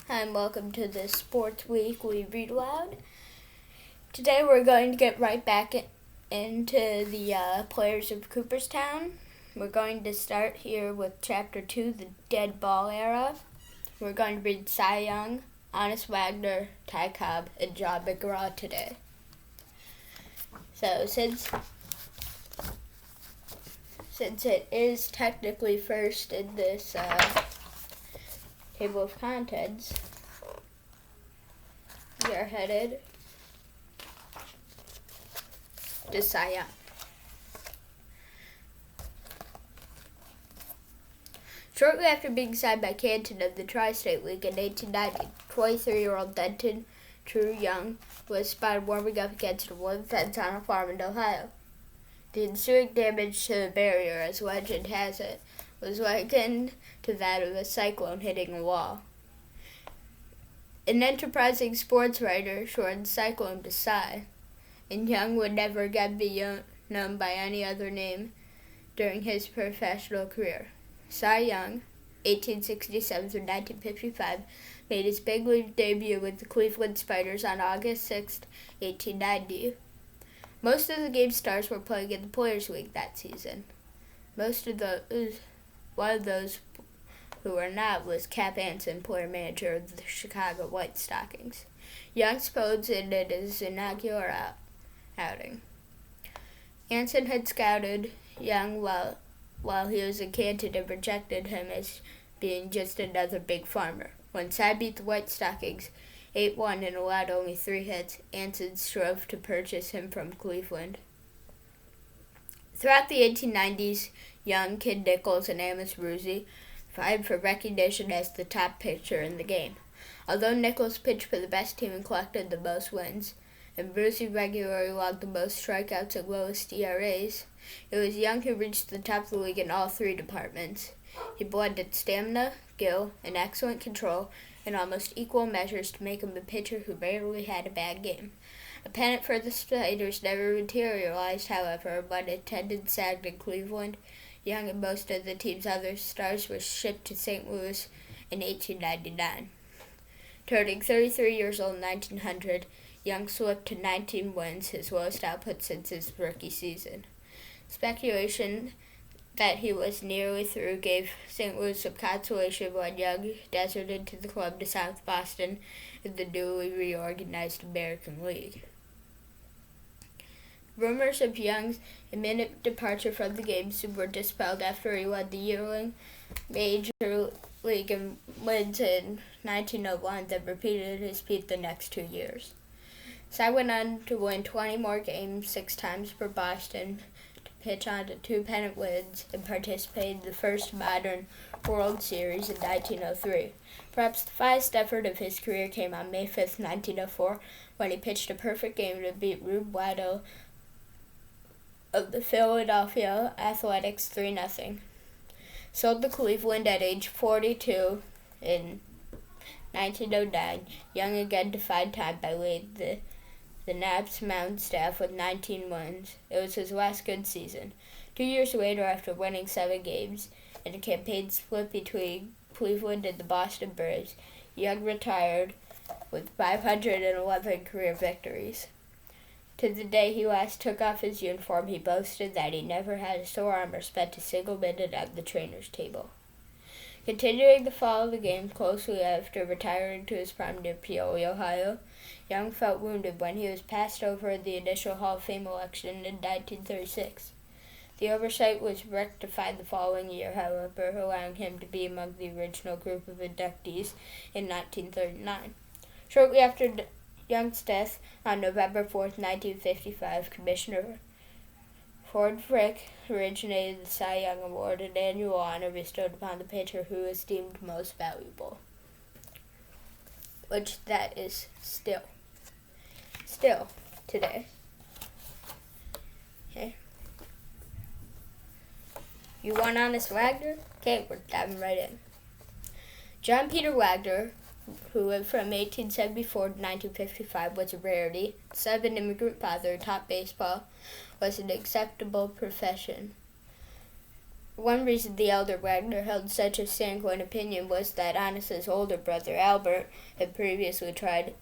Hi, and welcome to the Sports Weekly Read Aloud. Today we're going to get right back into the players of Cooperstown. We're going to start here with Chapter 2, the Dead Ball Era. We're going to read Cy Young, Honest Wagner, Ty Cobb, and John McGraw today. So since it is technically first in this table of contents, we are headed to Cy Young. Shortly after being signed by Canton of the Tri-State League in 1890, 23-year-old Denton True Young was spotted warming up against a wooden fence on a farm in Ohio. The ensuing damage to the barrier, as legend has it, was likened to that of a cyclone hitting a wall. An enterprising sports writer shortened cyclone to Cy, and Young would never again be known by any other name during his professional career. Cy Young, 1867 through 1955, made his big league debut with the Cleveland Spiders on August 6, 1890. Most of the game stars were playing in the Players' League that season. One of those who were not was Cap Anson, player-manager of the Chicago White Stockings. Young spodes in his inaugural outing. Anson had scouted Young while he was in Canton and rejected him as being just another big farmer. When Cy beat the White Stockings 8-1 and allowed only 3 hits, Anson strove to purchase him from Cleveland. Throughout the 1890s, Young, Kid Nichols, and Amos Brucey vied for recognition as the top pitcher in the game. Although Nichols pitched for the best team and collected the most wins, and Brucey regularly logged the most strikeouts and lowest ERAs, it was Young who reached the top of the league in all 3 departments. He blended stamina, skill, and excellent control in almost equal measures to make him a pitcher who rarely had a bad game. A pennant for the Spiders never materialized, however. When attendance sagged in Cleveland, Young and most of the team's other stars were shipped to St. Louis in 1899. Turning 33 years old in 1900, Young slipped to 19 wins, his lowest output since his rookie season. Speculation that he was nearly through gave St. Louis some consolation when Young deserted to the club to South Boston in the newly reorganized American League. Rumors of Young's imminent departure from the game soon were dispelled after he led the yearling Major League wins in 1901 that repeated his feat the next 2 years. Cy went on to win 20 more games, 6 times for Boston, to pitch on to 2 pennant wins, and participate in the first modern World Series in 1903. Perhaps the finest effort of his career came on May 5, 1904, when he pitched a perfect game to beat Rube Waddell of the Philadelphia Athletics 3-0. Sold to Cleveland at age 42 in 1909, Young again defied time by leading the Nats mound staff with 19 wins. It was his last good season. 2 years later, after winning 7 games in a campaign split between Cleveland and the Boston Braves, Young retired with 511 career victories. To the day he last took off his uniform, he boasted that he never had a sore arm or spent a single minute at the trainer's table. Continuing to follow the game closely after retiring to his prime near Peoria, Ohio, Young felt wounded when he was passed over in the initial Hall of Fame election in 1936. The oversight was rectified the following year, however, allowing him to be among the original group of inductees in 1939. Shortly after Young's death, on November 4, 1955, Commissioner Ford Frick originated the Cy Young Award, an annual honor bestowed upon the pitcher who is deemed most valuable, which that is still today. Okay. You want Honest Wagner? Okay, we're diving right in. John Peter Wagner, who lived from 1874 to 1955, was a rarity. Son of an immigrant father who taught baseball was an acceptable profession. One reason the elder Wagner held such a sanguine opinion was that Honest's older brother Albert had previously tried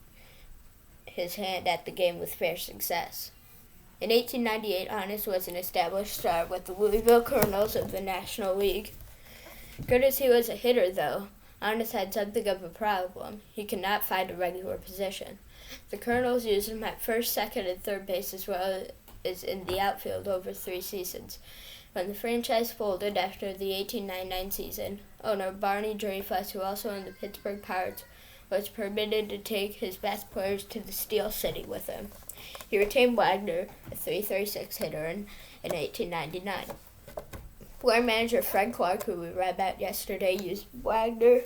his hand at the game with fair success. In 1898, Honest was an established star with the Louisville Colonels of the National League. Good as he was a hitter, though, Honest had something of a problem. He could not find a regular position. The Colonels used him at first, second, and third base as well as in the outfield over 3 seasons. When the franchise folded after the 1899 season, owner Barney Dreyfuss, who also owned the Pittsburgh Pirates, was permitted to take his best players to the Steel City with him. He retained Wagner, a .336 hitter, in 1899. Player manager Fred Clark, who we read about yesterday, used Wagner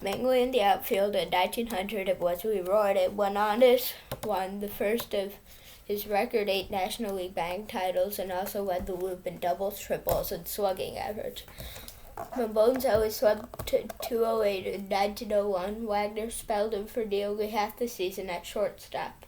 mainly in the outfield. In 1900, it was rewarded when Honest won the first of his record 8 National League batting titles and also led the Loop in doubles, triples, and slugging average. When Bones always slugged to .208 in 1901, Wagner spelled him for nearly half the season at shortstop.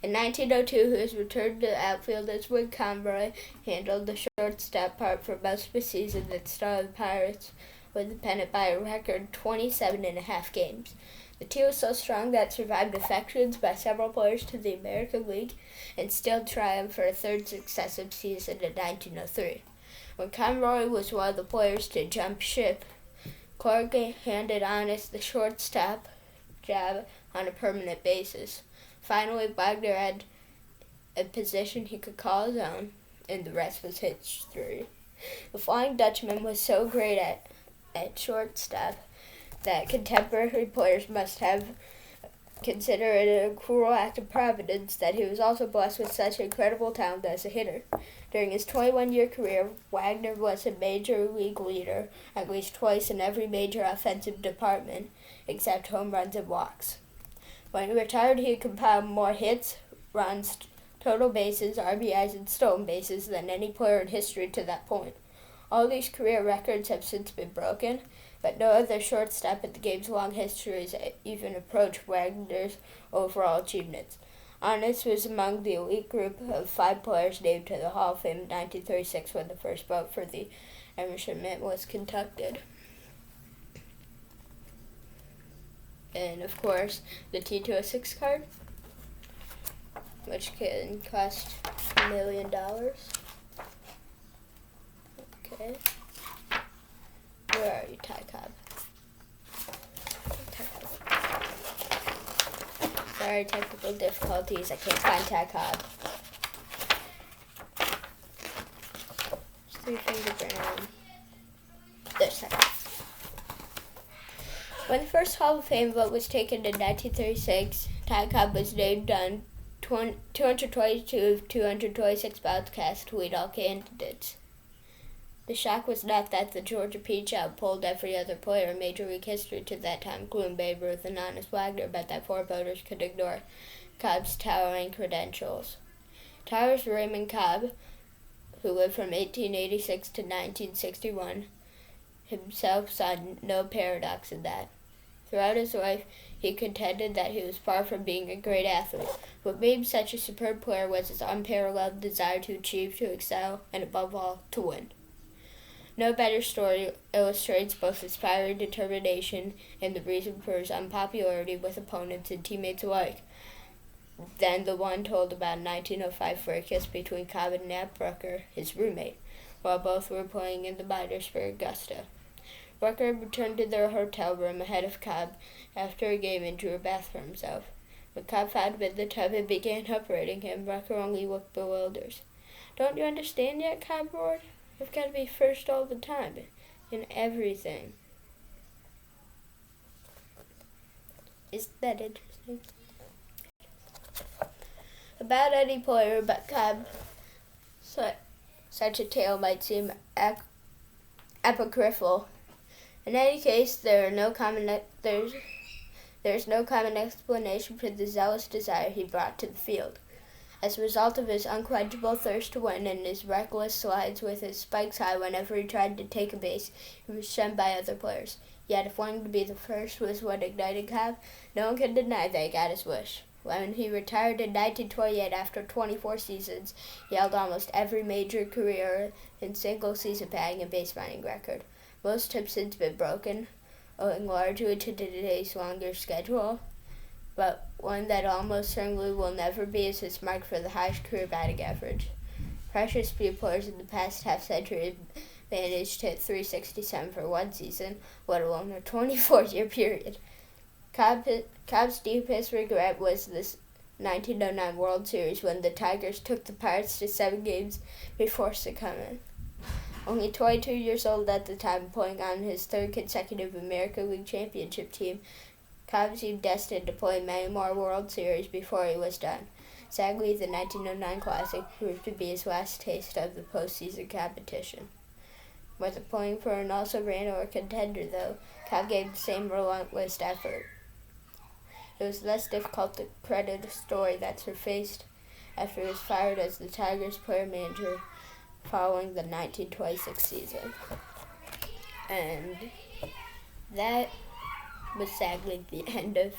In 1902, his return to the outfield as Win Conroy handled the shortstop part for most of the season that saw the Pirates win the pennant by a record 27.5 games. The team was so strong that it survived defections by several players to the American League and still triumphed for a third successive season in 1903. When Conroy was one of the players to jump ship, Clark handed Honest the shortstop job on a permanent basis. Finally, Wagner had a position he could call his own, and the rest was history. The Flying Dutchman was so great at shortstop that contemporary players must have considered it a cruel act of providence that he was also blessed with such incredible talent as a hitter. During his 21-year career, Wagner was a major league leader at least twice in every major offensive department, except home runs and walks. When he retired, he compiled more hits, runs, total bases, RBIs, and stolen bases than any player in history to that point. All these career records have since been broken, but no other shortstop in the game's long history has even approached Wagner's overall achievements. Honest was among the elite group of 5 players named to the Hall of Fame in 1936 when the first vote for the Emerson Mint was conducted. And of course, the T206 card, which can cost $1 million. Okay. Where are you, Ty Cobb? Sorry, technical difficulties. I can't find Ty Cobb. Three-finger brown. There's Ty Cobb. When the first Hall of Fame vote was taken in 1936, Ty Cobb was named on 222 of 226 ballots cast to lead all candidates. The shock was not that the Georgia Peach outpolled every other player in Major League history to that time, including Babe Ruth and Honest Wagner, but that 4 voters could ignore Cobb's towering credentials. Towers Raymond Cobb, who lived from 1886 to 1961, himself saw no paradox in that. Throughout his life, he contended that he was far from being a great athlete. What made him such a superb player was his unparalleled desire to achieve, to excel, and above all, to win. No better story illustrates both his fiery determination and the reason for his unpopularity with opponents and teammates alike than the one told about in 1905 for a kiss between Cobb and Nat Brucker, his roommate, while both were playing in the minors for Augusta. Brucker returned to their hotel room ahead of Cobb after a game and drew a bath for himself. When Cobb found him in the tub and began upbraiding him, Brucker only looked bewildered. "Don't you understand yet?" Cobb roared. "I've got to be first all the time, in everything." Isn't that interesting? About any player but Cobb, such a tale might seem apocryphal. In any case, there's no common explanation for the zealous desire he brought to the field. As a result of his unquenchable thirst to win and his reckless slides with his spikes high whenever he tried to take a base, he was shunned by other players. Yet if wanting to be the first was what ignited Cobb, no one could deny that he got his wish. When he retired in 1928 after 24 seasons, he held almost every major career in single-season batting and base running record. Most have since been broken, owing largely to today's longer schedule, but one that almost certainly will never be is his mark for the highest career batting average. Precious few players in the past half-century managed to hit .367 for one season, let alone a 24-year period. Cobb's deepest regret was this 1909 World Series when the Tigers took the Pirates to 7 games before succumbing. Only 22 years old at the time, playing on his third consecutive American League Championship team, Cobb seemed destined to play many more World Series before he was done. Sadly, the 1909 Classic proved to be his last taste of the postseason competition. Whether playing for an also-ran or a contender, though, Cobb gave the same relentless effort. It was less difficult to credit a story that surfaced after he was fired as the Tigers player-manager following the 1926 season. And that was sadly the end of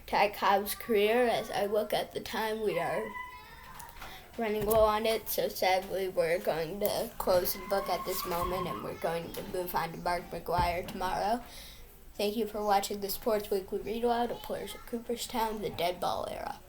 Ty Cobb's career. As I look at the time, we are running low on it, so sadly we're going to close the book at this moment, and we're going to move on to Mark McGwire tomorrow. Thank you for watching the Sports Weekly Read Aloud of Players of Cooperstown, the Dead Ball Era.